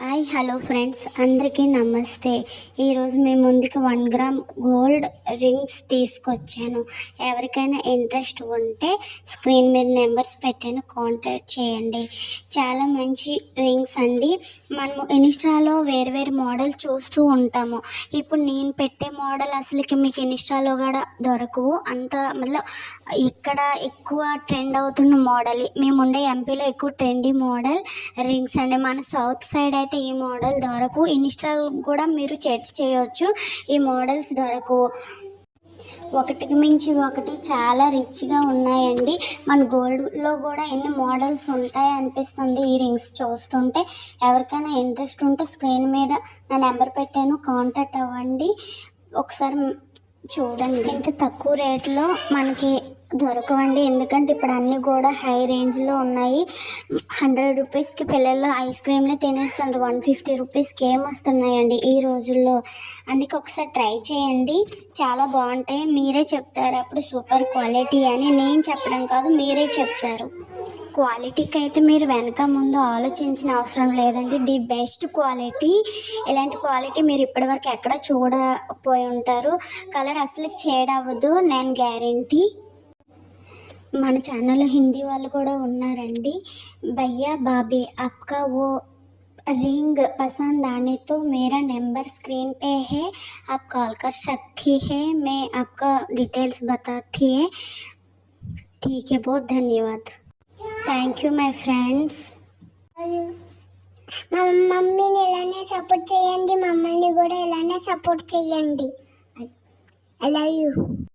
Hi hello friends, అందరికీ నమస్తే. ఈరోజు మీ ముందుకు 1 గ్రామ్ గోల్డ్ రింగ్స్ తీసుకొచ్చాను. ఎవరికైనా ఇంట్రెస్ట్ ఉంటే స్క్రీన్ మీద నెంబర్స్ పెట్టాను, కాంటాక్ట్ చేయండి. చాలా మంచి రింగ్స్ అండి. మనము ఇన్స్టాలో వేరు మోడల్ చూస్తూ ఉంటాము. ఇప్పుడు నేను పెట్టే మోడల్ అసలుకి మీకు ఇన్స్టాలో కూడా దొరకవు. అంత మళ్ళీ ఇక్కడ ఎక్కువ ట్రెండ్ అవుతున్న మోడల్, మేము ఉండే ఎంపీలో ఎక్కువ ట్రెండీ మోడల్ రింగ్స్ అండి. మన సౌత్ సైడ్ అయితే ఈ మోడల్ దొరకవు. ఇన్స్టాల్ కూడా మీరు సెర్చ్ చేయొచ్చు, ఈ మోడల్స్ దొరకవు. ఒకటికి మించి ఒకటి చాలా రిచ్గా ఉన్నాయండి. మన గోల్డ్లో కూడా ఎన్ని మోడల్స్ ఉంటాయి అనిపిస్తుంది ఈ రింగ్స్ చూస్తుంటే. ఎవరికైనా ఇంట్రెస్ట్ ఉంటే స్క్రీన్ మీద నా నెంబర్ పెట్టాను, కాంటాక్ట్ అవ్వండి. ఒకసారి చూడండి. ఇంత తక్కువ రేట్లో మనకి దొరకవండి, ఎందుకంటే ఇప్పుడు అన్నీ కూడా హై రేంజ్లో ఉన్నాయి. 100 రూపీస్కి పిల్లలు ఐస్ క్రీమ్లే తినేస్తున్నారు. 150 రూపీస్కి ఏం వస్తున్నాయండి ఈ రోజుల్లో. అందుకే ఒకసారి ట్రై చేయండి, చాలా బాగుంటాయి. మీరే చెప్తారు అప్పుడు సూపర్ క్వాలిటీ అని. నేను చెప్పడం కాదు, మీరే చెప్తారు. క్వాలిటీకి అయితే మీరు వెనక ముందు ఆలోచించిన అవసరం లేదండి. The best quality. ఇలాంటి క్వాలిటీ మీరు ఇప్పటివరకు ఎక్కడ చూడపోయి ఉంటారు. కలర్ అసలు షేడ్ అవ్వదు, నేను గ్యారెంటీ. మన ఛానల్లో హిందీ వాళ్ళు కూడా ఉన్నారండి. భయ్యా బాబీ आपका वो रिंग पसंद आने तो मेरा नंबर स्क्रीन पे है, आप कॉल कर सकती है, मैं आपका डिटेल्स बताती है. ठीक है, बहुत धन्यवाद. Thank you my friends. మా మమ్మీని ఇలానే సపోర్ట్ చేయండి, మమ్మల్ని కూడా ఇలానే సపోర్ట్ చేయండి. I love you.